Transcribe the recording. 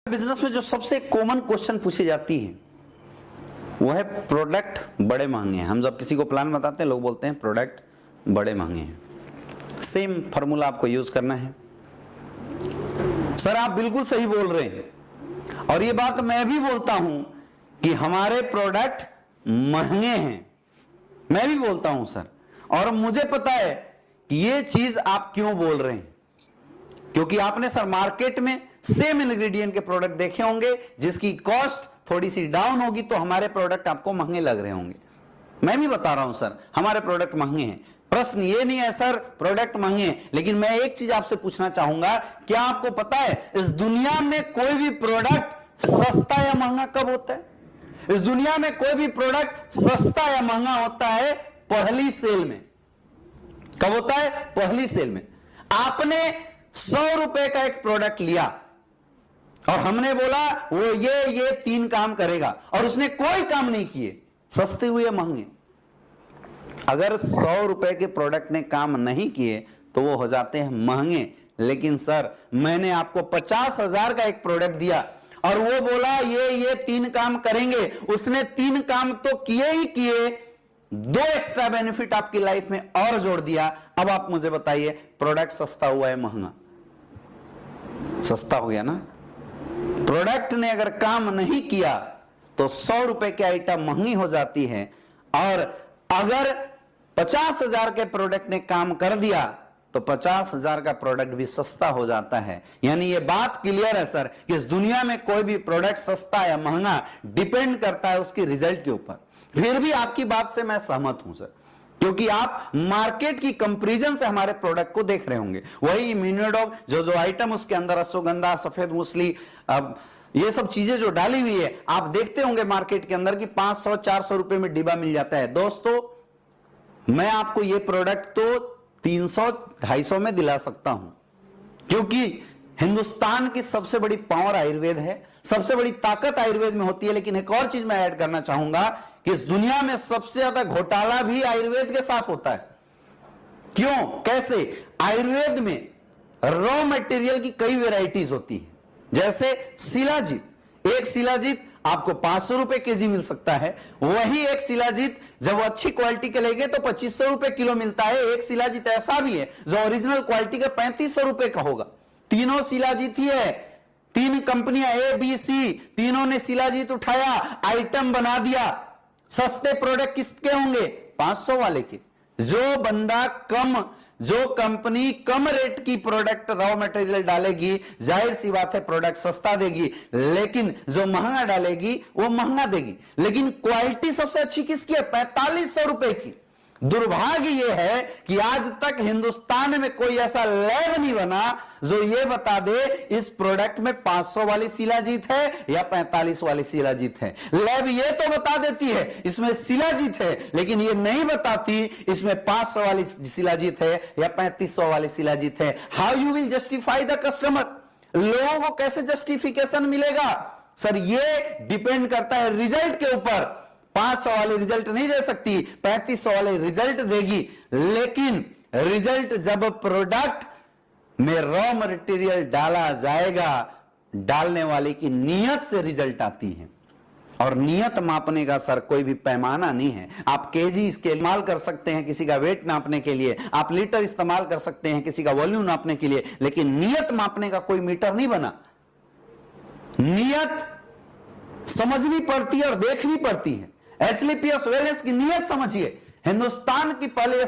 Business में जो सबसे कॉमन क्वेश्चन पूछी जाती है वो है प्रोडक्ट बड़े महंगे हैं। हम जब किसी को प्लान बताते हैं लोग बोलते हैं प्रोडक्ट बड़े महंगे हैं। सेम फार्मूला आपको यूज करना है। सर आप बिल्कुल सही बोल रहे हैं और ये बात मैं भी बोलता हूं कि हमारे प्रोडक्ट महंगे हैं। मैं भी बोलता हूं सर, और मुझे पता है कि ये चीज आप क्यों बोल रहे हैं, क्योंकि आपने सर मार्केट में सेम इंग्रेडिएंट के प्रोडक्ट देखे होंगे जिसकी कॉस्ट थोड़ी सी डाउन होगी तो हमारे प्रोडक्ट आपको महंगे लग रहे होंगे। मैं भी बता रहा हूं सर हमारे प्रोडक्ट महंगे हैं। प्रश्न ये नहीं है सर प्रोडक्ट महंगे हैं, लेकिन मैं एक चीज आपसे पूछना चाहूंगा, क्या आपको पता है इस दुनिया में कोई भी प्रोडक्ट सस्ता या महंगा कब होता है? इस दुनिया में कोई भी प्रोडक्ट सस्ता या महंगा होता है पहली सेल में। कब होता है? पहली सेल में। आपने 100 रुपए का एक प्रोडक्ट लिया और हमने बोला वो ये 3 काम करेगा और उसने कोई काम नहीं किए, सस्ते हुए महंगे। अगर 100 रुपए के प्रोडक्ट ने काम नहीं किए तो वो हो जाते हैं महंगे। लेकिन सर मैंने आपको 50,000 का एक प्रोडक्ट दिया और वो बोला ये 3 काम करेंगे, उसने 3 काम तो किए ही किए, 2 एक्स्ट्रा बेनिफिट आपकी लाइफ में और जोड़ दिया। अब आप मुझे बताइए प्रोडक्ट सस्ता हुआ है महंगा? सस्ता हो गया ना। प्रोडक्ट ने अगर काम नहीं किया तो 100 रुपए की आइटम महंगी हो जाती है, और अगर 50,000 के प्रोडक्ट ने काम कर दिया तो 50,000 का प्रोडक्ट भी सस्ता हो जाता है। यानी ये बात क्लियर है सर कि इस दुनिया में कोई भी प्रोडक्ट सस्ता या महंगा डिपेंड करता है उसकी रिजल्ट के ऊपर। फिर भी आपकी बात से मैं सहमत हूं सर, क्योंकि आप मार्केट की कंपैरिजन से हमारे प्रोडक्ट को देख रहे होंगे। वही इम्यूनोडॉग जो आइटम उसके अंदर अश्वगंधा, सफेद मूसली, अब ये सब चीजें जो डाली हुई है आप देखते होंगे मार्केट के अंदर कि 500-400 रुपए में डिब्बा मिल जाता है। दोस्तों मैं आपको ये प्रोडक्ट तो 300-250 में दिला सकता हूं, क्योंकि हिंदुस्तान की सबसे बड़ी पावर आयुर्वेद है, सबसे बड़ी ताकत आयुर्वेद में होती है। लेकिन एक और चीज मैं ऐड करना चाहूंगा कि इस दुनिया में सबसे ज्यादा घोटाला भी आयुर्वेद के साथ होता है। क्यों? कैसे? आयुर्वेद में रॉ मटेरियल की कई वेराइटीज होती है। जैसे शिलाजीत, एक शिलाजीत आपको 500 रुपए केजी मिल सकता है। वही एक शिलाजीत जब वो अच्छी क्वालिटी के लेंगे तो 2500 रुपए किलो मिलता है। एक शिलाजीत ऐसा भी है जो ओरिजिनल क्वालिटी का 3500 रुपए का होगा। तीनों शिलाजीत ही है। 3 कंपनियां ए बी सी, तीनों ने शिलाजीत उठाया, आइटम बना दिया। सस्ते प्रोडक्ट किसके होंगे? 500 वाले के। जो कंपनी कम रेट की प्रोडक्ट रॉ मटेरियल डालेगी, जाहिर सी बात है प्रोडक्ट सस्ता देगी, लेकिन जो महंगा डालेगी वो महंगा देगी। लेकिन क्वालिटी सबसे अच्छी किसकी है? 4500 रुपए की। दुर्भाग्य यह है कि आज तक हिंदुस्तान में कोई ऐसा लैब नहीं बना जो यह बता दे इस प्रोडक्ट में 500 वाली शिलाजीत है या 45 वाली शिलाजीत है। लैब यह तो बता देती है इसमें शिलाजीत है, लेकिन यह नहीं बताती इसमें 500 वाली शिलाजीत है या 3500 वाली शिलाजीत है। How you will justify the customer? लोगों को कैसे जस्टिफिकेशन मिलेगा? सर ये डिपेंड करता है रिजल्ट के ऊपर। 500 वाले रिजल्ट नहीं दे सकती, 3500 वाले रिजल्ट देगी। लेकिन रिजल्ट जब प्रोडक्ट में रॉ मटेरियल डाला जाएगा, डालने वाले की नियत से रिजल्ट आती है। और नियत मापने का सर कोई भी पैमाना नहीं है। आप केजी इसके इस्तेमाल कर सकते हैं किसी का वेट नापने के लिए, आप लीटर इस्तेमाल कर सकते हैं किसी का वॉल्यूम नापने के लिए, लेकिन नियत मापने का कोई मीटर नहीं बना। नियत समझनी पड़ती है और देखनी पड़ती है। एस्क्लेपियस वेलेस की नियत समझिए। हिंदुस्तान की पहले